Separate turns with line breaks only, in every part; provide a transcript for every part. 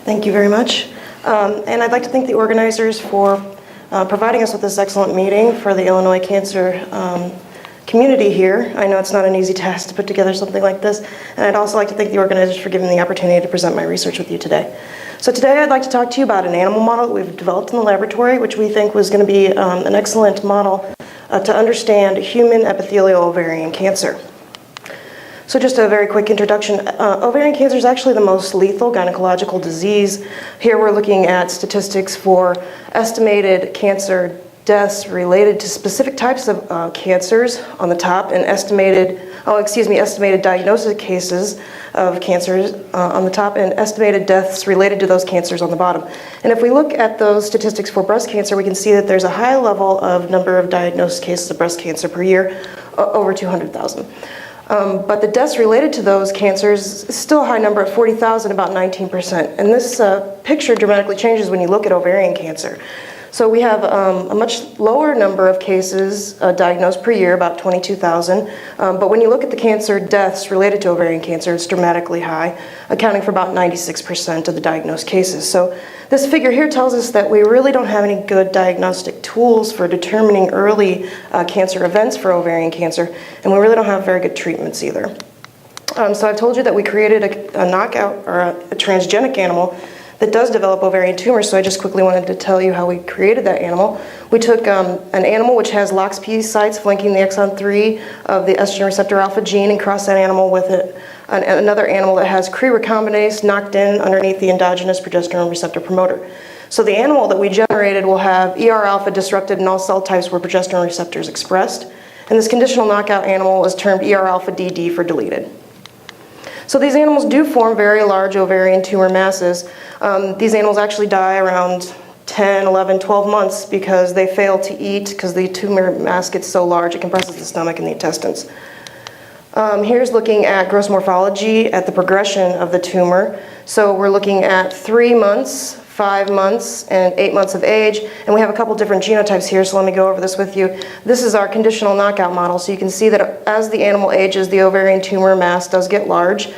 Thank you very much. And I'd like to thank the organizers for providing us with this excellent meeting for the Illinois cancer community here. I know it's not an easy task to put together something like this, and I'd also like to thank the organizers for giving me the opportunity to present my research with you today. So today I'd like to talk to you about an animal model that we've developed in the laboratory, which we think was going to be an excellent model to understand human epithelial ovarian cancer. So just a very quick introduction. Ovarian cancer is actually the most lethal gynecological disease. Here we're looking at statistics for estimated cancer deaths related to specific types of cancers on the top, and estimated diagnosis cases of cancers on the top, and estimated deaths related to those cancers on the bottom. And if we look at those statistics for breast cancer, we can see that there's a high level of number of diagnosed cases of breast cancer per year, over 200,000. But the deaths related to those cancers is still a high number at 40,000, about 19%. And this picture dramatically changes when you look at ovarian cancer. So we have a much lower number of cases diagnosed per year, about 22,000. But when you look at the cancer deaths related to ovarian cancer, it's dramatically high, accounting for about 96% of the diagnosed cases. So this figure here tells us that we really don't have any good diagnostic tools for determining early cancer events for ovarian cancer, and we really don't have very good treatments either. So I've told you that we created a knockout, or a transgenic animal that does develop ovarian tumors, so I just quickly wanted to tell you how we created that animal. We took an animal which has LOXP sites flanking the exon 3 of the estrogen receptor alpha gene, and crossed that animal with another animal that has Cre recombinase knocked in underneath the endogenous progesterone receptor promoter. So the animal that we generated will have ER alpha disrupted in all cell types where progesterone receptor is expressed, and this conditional knockout animal is termed ER alpha DD for deleted. So these animals do form very large ovarian tumor masses. These animals actually die around 10, 11, 12 months because they fail to eat because the tumor mass gets so large it compresses the stomach and the intestines. Here's looking at gross morphology at the progression of the tumor. So we're looking at 3 months, 5 months, and 8 months of age, and we have a couple different genotypes here, so let me go over this with you. This is our conditional knockout model, so you can see that as the animal ages, the ovarian tumor mass does get large.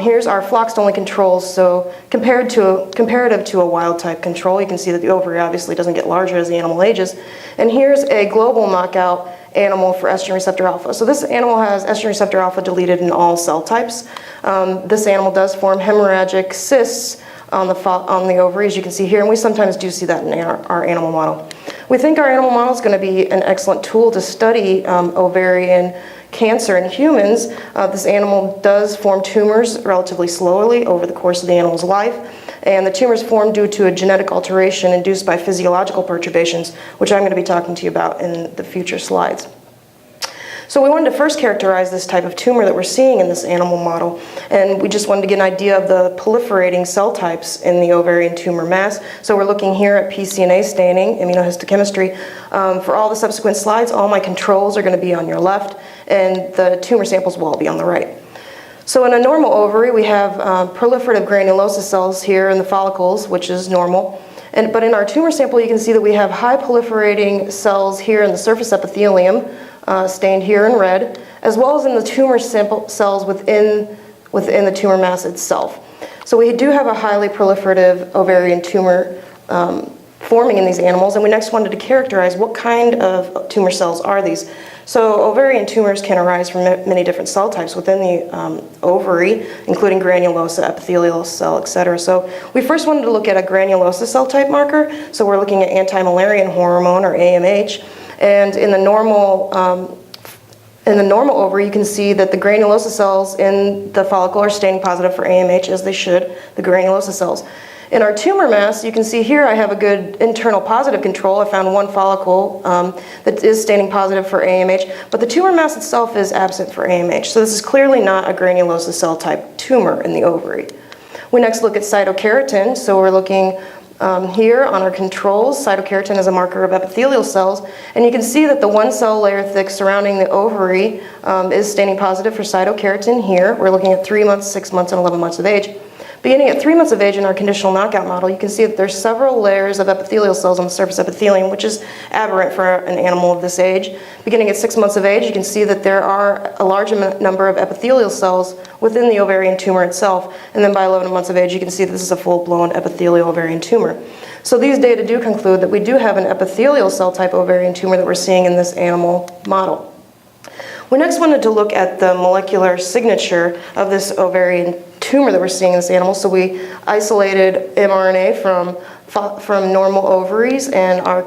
Here's our floxed-only controls, so comparative to a wild-type control, you can see that the ovary obviously doesn't get larger as the animal ages. And here's a global knockout animal for estrogen receptor alpha. So this animal has estrogen receptor alpha deleted in all cell types. This animal does form hemorrhagic cysts on the ovaries, you can see here, and we sometimes do see that in our animal model. We think our animal model is going to be an excellent tool to study ovarian cancer in humans. This animal does form tumors relatively slowly over the course of the animal's life, and the tumors form due to a genetic alteration induced by physiological perturbations, which I'm going to be talking to you about in the future slides. So we wanted to first characterize this type of tumor that we're seeing in this animal model, and we just wanted to get an idea of the proliferating cell types in the ovarian tumor mass. So we're looking here at pCNA staining, immunohistochemistry. For all the subsequent slides, all my controls are going to be on your left, and the tumor samples will all be on the right. So in a normal ovary, we have proliferative granulosa cells here in the follicles, which is normal. But in our tumor sample, you can see that we have high proliferating cells here in the surface epithelium, stained here in red, as well as in the tumor sample cells within the tumor mass itself. So we do have a highly proliferative ovarian tumor forming in these animals, and we next wanted to characterize what kind of tumor cells are these. So ovarian tumors can arise from many different cell types within the ovary, including granulosa, epithelial cell, etc. So we first wanted to look at a granulosa cell type marker. So we're looking at anti-Müllerian hormone, or AMH, and in the normal ovary, you can see that the granulosa cells in the follicle are staining positive for AMH, as they should, the granulosa cells. In our tumor mass, you can see here I have a good internal positive control. I found one follicle that is staining positive for AMH, but the tumor mass itself is absent for AMH. So this is clearly not a granulosa cell type tumor in the ovary. We next look at cytokeratin. So we're looking here on our controls. Cytokeratin is a marker of epithelial cells, and you can see that the one cell layer thick surrounding the ovary is staining positive for cytokeratin here. We're looking at 3 months, 6 months, and 11 months of age. Beginning at 3 months of age in our conditional knockout model, you can see that there's several layers of epithelial cells on the surface epithelium, which is aberrant for an animal of this age. Beginning at 6 months of age, you can see that there are a large number of epithelial cells within the ovarian tumor itself, and then by 11 months of age, you can see that this is a full-blown epithelial ovarian tumor. So these data do conclude that we do have an epithelial cell type ovarian tumor that we're seeing in this animal model. We next wanted to look at the molecular signature of this ovarian tumor that we're seeing in this animal. So we isolated mRNA from normal ovaries and our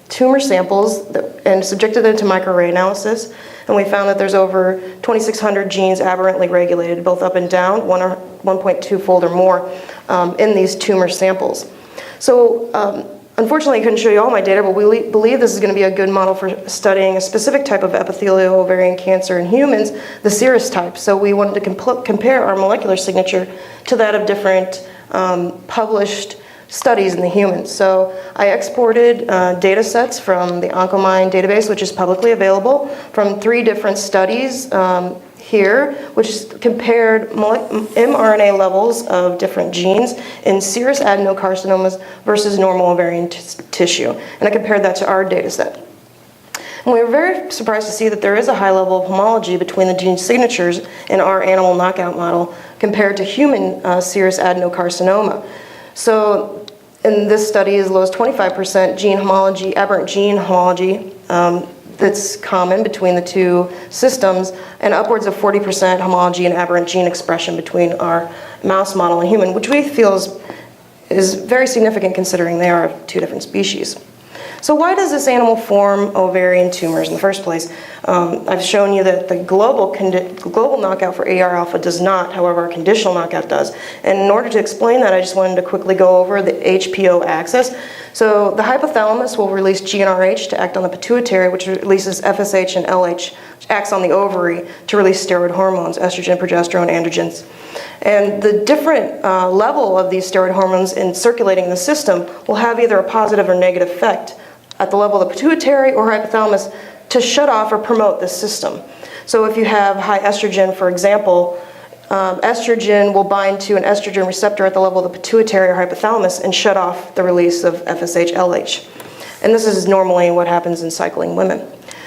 tumor samples and subjected them to microarray analysis. And we found that there's over 2,600 genes aberrantly regulated, both up and down, 1 or 1.2-fold or more in these tumor samples. So unfortunately, I couldn't show you all my data, but we believe this is going to be a good model for studying a specific type of epithelial ovarian cancer in humans, the serous type. So we wanted to compare our molecular signature to that of different published studies in the humans. So I exported data sets from the Oncomine database, which is publicly available, from 3 different studies here, which compared mRNA levels of different genes in serous adenocarcinomas versus normal ovarian tissue. And I compared that to our data set. And we were very surprised to see that there is a high level of homology between the gene signatures in our animal knockout model compared to human serous adenocarcinoma. So in this study, as low as 25% gene homology, aberrant gene homology, that's common between the two systems, and upwards of 40% homology and aberrant gene expression between our mouse model and human, which we feel is very significant considering they are of 2 different species. So why does this animal form ovarian tumors in the first place? I've shown you that the global knockout for AR alpha does not, however, our conditional knockout does. And in order to explain that, I just wanted to quickly go over the HPO axis. So the hypothalamus will release GnRH to act on the pituitary, which releases FSH and LH, which acts on the ovary to release steroid hormones, estrogen, progesterone, androgens. And the different level of these steroid hormones in circulating the system will have either a positive or negative effect at the level of the pituitary or hypothalamus to shut off or promote this system. So if you have high estrogen, for example, estrogen will bind to an estrogen receptor at the level of the pituitary or hypothalamus and shut off the release of FSH-LH. And this is normally what happens in cycling women.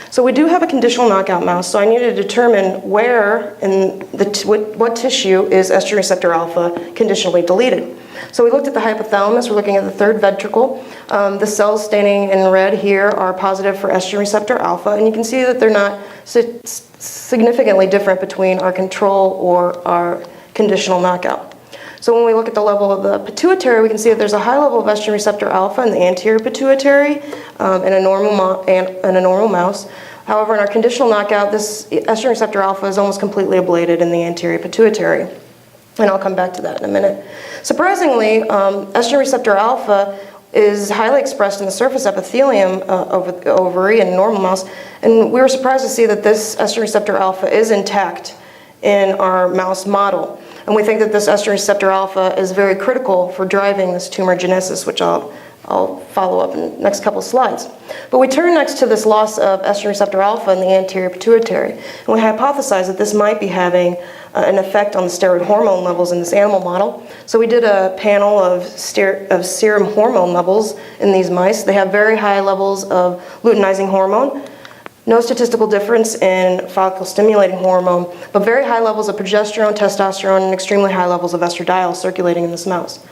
So we do have a conditional knockout mouse, so I need to determine where in what tissue is estrogen receptor alpha conditionally deleted. So we looked at the hypothalamus, we're looking at the 3rd ventricle. The cells staining in red here are positive for estrogen receptor alpha, and you can see that they're not significantly different between our control or our conditional knockout. So when we look at the level of the pituitary, we can see that there's a high level of estrogen receptor alpha in the anterior pituitary in a normal mouse. However, in our conditional knockout, this estrogen receptor alpha is almost completely ablated in the anterior pituitary. And I'll come back to that in a minute. Surprisingly, estrogen receptor alpha is highly expressed in the surface epithelium of the ovary in a normal mouse. And we were surprised to see that this estrogen receptor alpha is intact in our mouse model. And we think that this estrogen receptor alpha is very critical for driving this tumorigenesis, which I'll follow up in the next couple of slides. But we turn next to this loss of estrogen receptor alpha in the anterior pituitary. And we hypothesized that this might be having an effect on the steroid hormone levels in this animal model. So we did a panel of serum hormone levels in these mice. They have very high levels of luteinizing hormone, no statistical difference in follicle-stimulating hormone, but very high levels of progesterone, testosterone, and extremely high levels of estradiol circulating in this mouse.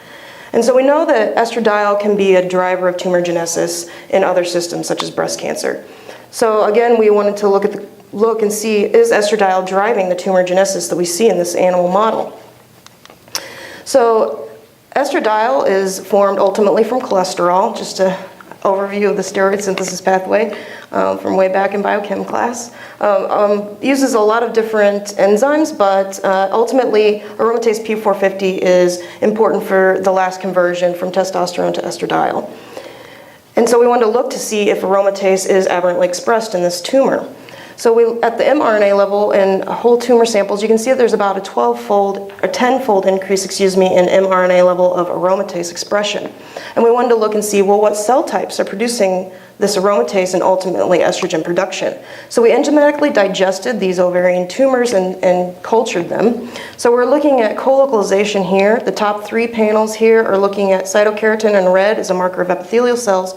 And so we know that estradiol can be a driver of tumorigenesis in other systems, such as breast cancer. So again, we wanted to look and see, is estradiol driving the tumorigenesis that we see in this animal model? So estradiol is formed ultimately from cholesterol, just an overview of the steroid synthesis pathway from way back in biochem class. Uses a lot of different enzymes, but ultimately aromatase P450 is important for the last conversion from testosterone to estradiol. And so we wanted to look to see if aromatase is aberrantly expressed in this tumor. So at the mRNA level in whole tumor samples, you can see that there's about a 12-fold or 10-fold increase, in mRNA level of aromatase expression. And we wanted to look and see, well, what cell types are producing this aromatase and ultimately estrogen production. So we enzymatically digested these ovarian tumors and cultured them. So we're looking at co-localization here. The top 3 panels here are looking at cytokeratin in red as a marker of epithelial cells,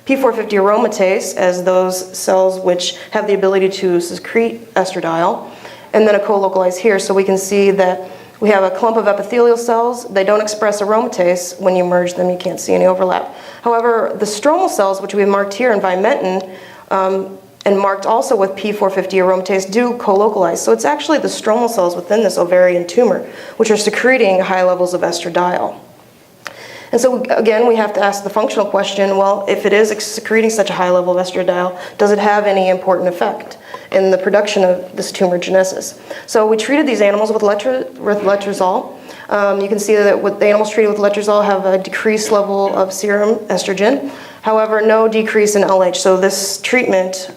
P450 aromatase as those cells which have the ability to secrete estradiol, and then a co-localized here. So we can see that we have a clump of epithelial cells. They don't express aromatase. When you merge them, you can't see any overlap. However, the stromal cells, which we have marked here in Vimentin, and marked also with P450 aromatase, do co-localize. So it's actually the stromal cells within this ovarian tumor which are secreting high levels of estradiol. And so again, we have to ask the functional question, well, if it is secreting such a high level of estradiol, does it have any important effect in the production of this tumorigenesis? So we treated these animals with letrozole. You can see that the animals treated with letrozole have a decreased level of serum estrogen. However, no decrease in LH. So this treatment,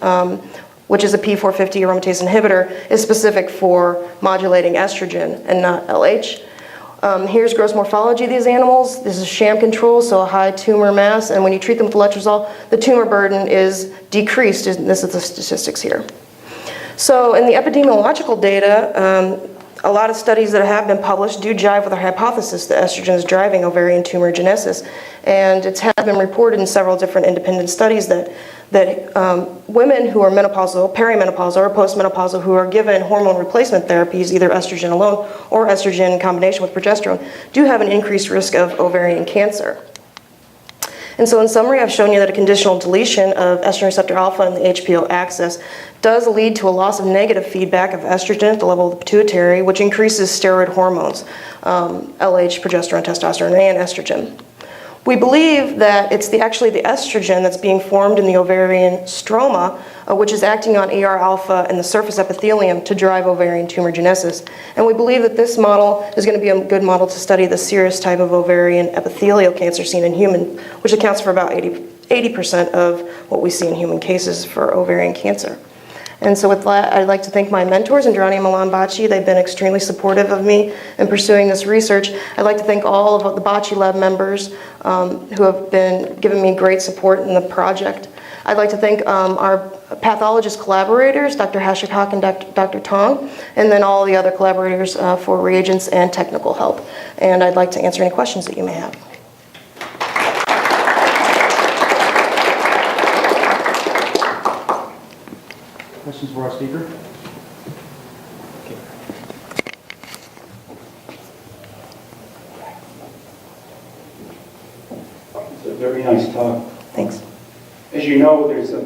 which is a P450 aromatase inhibitor, is specific for modulating estrogen and not LH. Here's gross morphology of these animals. This is sham control, so a high tumor mass, and when you treat them with letrozole, the tumor burden is decreased, and this is the statistics here. So in the epidemiological data, a lot of studies that have been published do jive with our hypothesis that estrogen is driving ovarian tumorigenesis, and it's been reported in several different independent studies that women who are menopausal, perimenopausal, or postmenopausal who are given hormone replacement therapies, either estrogen alone or estrogen in combination with progesterone, do have an increased risk of ovarian cancer. And so in summary, I've shown you that a conditional deletion of estrogen receptor alpha in the HPO axis does lead to a loss of negative feedback of estrogen at the level of the pituitary, which increases steroid hormones, LH, progesterone, testosterone, and estrogen. We believe that it's actually the estrogen that's being formed in the ovarian stroma, which is acting on ER alpha and the surface epithelium to drive ovarian tumorigenesis. And we believe that this model is going to be a good model to study the serous type of ovarian epithelial cancer seen in human, which accounts for about 80% of what we see in human cases for ovarian cancer. And so with that, I'd like to thank my mentors, Indrani and Milan Bagchi. They've been extremely supportive of me in pursuing this research. I'd like to thank all of the Bagchi lab members who have been giving me great support in the project. I'd like to thank our pathologist collaborators, Dr. Hashikak and Dr. Tong, and then all the other collaborators for reagents and technical help. And I'd like to answer any questions that you may have.
Questions for our speaker? Okay.
It's a very nice talk.
Thanks.
As you know, there's a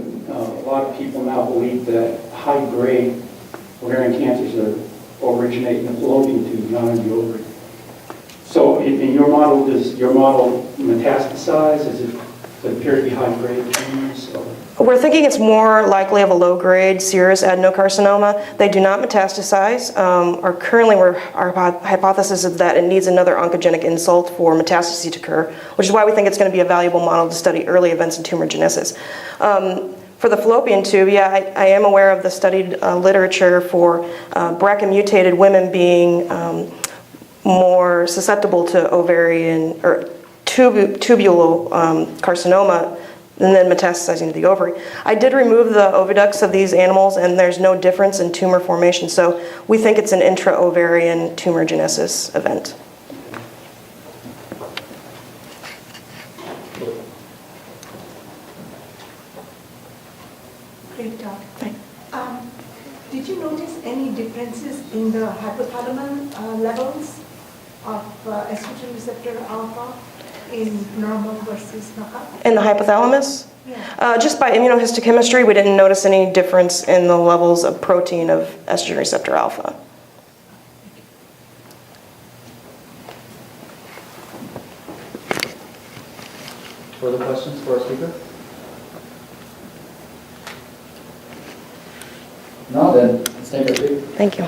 lot of people now believe that high-grade ovarian cancers are originating in the fallopian tube, not in the ovary. So in your model, does your model metastasize? Does it appear to be high-grade tumors?
We're thinking it's more likely of a low-grade serous adenocarcinoma. They do not metastasize. Currently, our hypothesis is that it needs another oncogenic insult for metastasis to occur, which is why we think it's going to be a valuable model to study early events in tumorigenesis. For the fallopian tube, yeah, I am aware of the studied literature for BRCA-mutated women being more susceptible to ovarian or tubule carcinoma and then metastasizing to the ovary. I did remove the oviducts of these animals, and there's no difference in tumor formation, so we think it's an intra-ovarian tumorigenesis event.
Great talk. Did you notice any differences in the hypothalamo levels of estrogen receptor alpha in normal versus knockout?
In the hypothalamus?
Yeah.
Just by immunohistochemistry, we didn't notice any difference in the levels of protein of estrogen receptor alpha.
Further questions for our speaker? No, then let's take our seat.
Thank you.